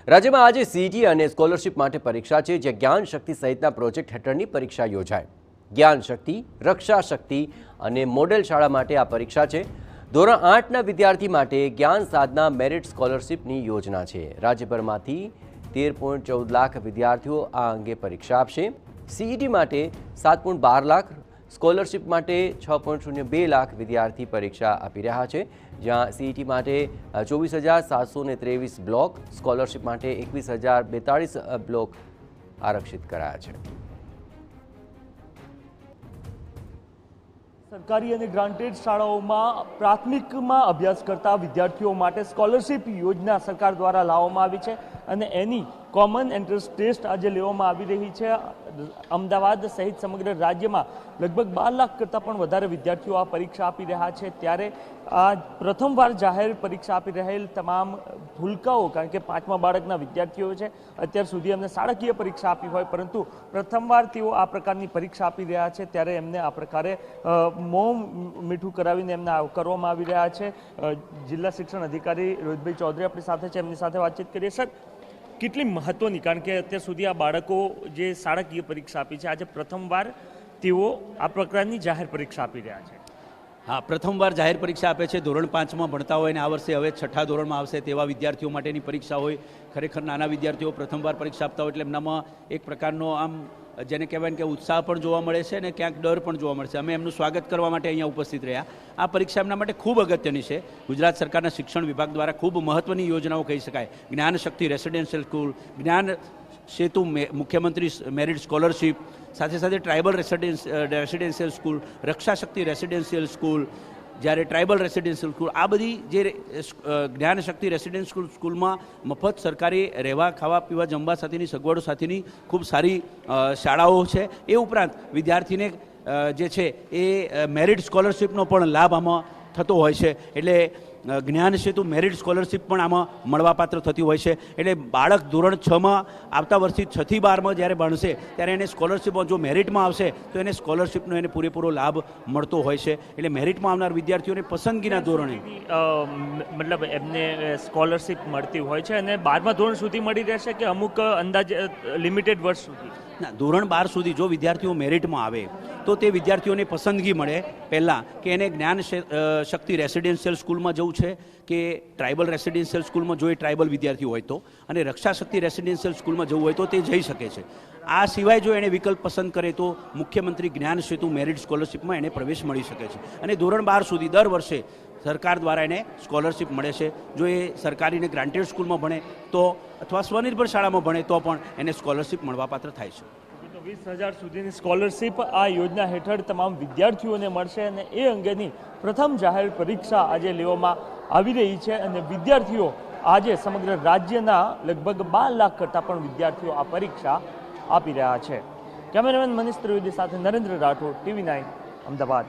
રાજ્યમાં આજે સીઈટી અને સ્કોલરશિપ માટે પરીક્ષા છે, જે જ્ઞાન શક્તિ સહિતના પ્રોજેક્ટ હેઠળની પરીક્ષા યોજાય। જ્ઞાન શક્તિ, રક્ષા શક્તિ અને મોડેલ શાળા માટે આ પરીક્ષા છે। ધોરણ 8ના વિદ્યાર્થી માટે જ્ઞાન સાધના મેરિટ સ્કોલરશિપની યોજના છે। રાજ્યભરમાંથી 13.14 લાખ વિદ્યાર્થીઓ આ અંગે પરીક્ષા આપશે। સીઈટી માટે 7.12 લાખ, સ્કોલરશિપ માટે 6.02 લાખ વિદ્યાર્થી પરીક્ષા આપી રહ્યા છે, જ્યાં સીઈટી માટે 24,723 બ્લોક, સ્કોલરશિપ માટે 21,042 બ્લોક આરક્ષિત કરાયા છે। સરકારી અને ગ્રાન્ટેડ શાળાઓમાં પ્રાથમિકમાં અભ્યાસ કરતા વિદ્યાર્થીઓ માટે સ્કોલરશિપ યોજના સરકાર દ્વારા લાવવામાં આવી છે અને એની કોમન એન્ટ્રન્સ ટેસ્ટ આજે લેવામાં આવી રહી છે। અમદાવાદ સહિત સમગ્ર રાજ્યમાં લગભગ 12 લાખ કરતાં પણ વધારે વિદ્યાર્થીઓ આ પરીક્ષા આપી રહ્યા છે। ત્યારે આ પ્રથમવાર જાહેર પરીક્ષા આપી રહેલ તમામ ભૂલકાઓ, કારણ કે 5મા બાળકના વિદ્યાર્થીઓ છે, અત્યાર સુધી એમને શાળાકીય પરીક્ષા આપી હોય, પરંતુ પ્રથમવાર તેઓ આ પ્રકારની પરીક્ષા આપી રહ્યા છે, ત્યારે એમને આ પ્રકારે મોં મીઠું કરાવીને એમને કરવામાં આવી રહ્યા છે। જિલ્લા શિક્ષણ અધિકારી રોહિતભાઈ ચૌધરી આપણી સાથે છે, એમની સાથે વાતચીત કરીએ। સર, કેટલી મહત્વની, કારણ કે અત્યાર સુધી આ બાળકો જે શાળાકીય પરીક્ષા આપી છે, આજે પ્રથમવાર તેઓ આ પ્રકારની જાહેર પરીક્ષા આપી રહ્યા છે। હા, પ્રથમવાર જાહેર પરીક્ષા આપે છે। ધોરણ 5માં ભણતા હોય અને આ વર્ષે હવે 6ઠા ધોરણમાં આવશે તેવા વિદ્યાર્થીઓ માટેની પરીક્ષા હોય। ખરેખર નાના વિદ્યાર્થીઓ પ્રથમવાર પરીક્ષા આપતા હોય એટલે એમનામાં એક પ્રકારનો આમ જેને કહેવાય ને કે ઉત્સાહ પણ જોવા મળે છે અને ક્યાંક ડર પણ જોવા મળે છે। અમે એમનું સ્વાગત કરવા માટે અહીંયા ઉપસ્થિત રહ્યા। આ પરીક્ષા એમના માટે ખૂબ અગત્યની છે। ગુજરાત સરકારના શિક્ષણ વિભાગ દ્વારા ખૂબ મહત્ત્વની યોજનાઓ કહી શકાય। જ્ઞાન શક્તિ રેસિડેન્શિયલ સ્કૂલ, જ્ઞાન સેતુ મુખ્યમંત્રી મેરિટ સ્કોલરશિપ, સાથે સાથે ટ્રાઇબલ રેસિડેન્શિયલ સ્કૂલ, રક્ષા શક્તિ રેસિડેન્શિયલ સ્કૂલ, જ્યારે ટ્રાઇબલ રેસિડેન્શિયલ સ્કૂલ, આ બધી જે જ્ઞાન શક્તિ રેસિડેન્શિયલ સ્કૂલમાં મફત સરકારી રહેવા, ખાવા, પીવા, જમવા સાથેની સગવડો સાથેની ખૂબ સારી શાળાઓ છે। એ ઉપરાંત વિદ્યાર્થીને જે છે એ મેરિટ સ્કોલરશિપનો પણ લાભ આમાં થતો હોય છે। એટલે જ્ઞાન સેતુ મેરિટ સ્કોલરશિપ પણ આમાં મળવાપાત્ર થતી હોય છે। એટલે બાળક ધોરણ 6માં આવતા વર્ષથી 6 થી 12માં જ્યારે ભણશે ત્યારે એને સ્કોલરશિપ જો મેરિટમાં આવશે તો એને સ્કોલરશિપનો એને પૂરેપૂરો લાભ મળતો હોય છે। એટલે મેરિટમાં આવનાર વિદ્યાર્થીઓને પસંદગીના ધોરણે મતલબ એમને સ્કોલરશિપ મળતી હોય છે અને 12મા ધોરણ સુધી મળી રહેશે કે અમુક અંદાજ લિમિટેડ વર્ષ સુધી? ના, ધોરણ 12 સુધી જો વિદ્યાર્થીઓ મેરિટમાં આવે તો તે વિદ્યાર્થીઓને પસંદગી મળે પહેલાં કે એને જ્ઞાન શક્તિ રેસિડેન્શિયલ સ્કૂલમાં જવું છે કે ટ્રાઇબલ રેસિડેન્શિયલ સ્કૂલમાં જો એ ટ્રાઇબલ વિદ્યાર્થી હોય તો, અને રક્ષા શક્તિ રેસિડેન્શિયલ સ્કૂલમાં જવું હોય તો તે જઈ શકે છે। આ સિવાય જો એને વિકલ્પ પસંદ કરે તો મુખ્યમંત્રી જ્ઞાન સેતુ મેરિટ સ્કોલરશિપમાં એને પ્રવેશ મળી શકે છે। અને ધોરણ 12 સુધી દર વર્ષે સરકાર દ્વારા એને સ્કોલરશિપ મળે છે। જો એ સરકારી અને ગ્રાન્ટેડ સ્કૂલમાં ભણે તો અથવા સ્વનિર્ભર શાળામાં ભણે તો પણ એને સ્કોલરશિપ મળવાપાત્ર થાય છે। 20,000 સુધીની સ્કોલરશિપ આ યોજના હેઠળ તમામ વિદ્યાર્થીઓને મળશે અને એ અંગેની પ્રથમ જાહેર પરીક્ષા આજે લેવામાં આવી રહી છે અને વિદ્યાર્થીઓ આજે સમગ્ર રાજ્યના લગભગ 12 લાખ કરતાં પણ વિદ્યાર્થીઓ આ પરીક્ષા આપી રહ્યા છે। કેમેરામેન મનીષ ત્રિવેદી સાથે નરેન્દ્ર રાઠોડ, TV9, અમદાવાદ।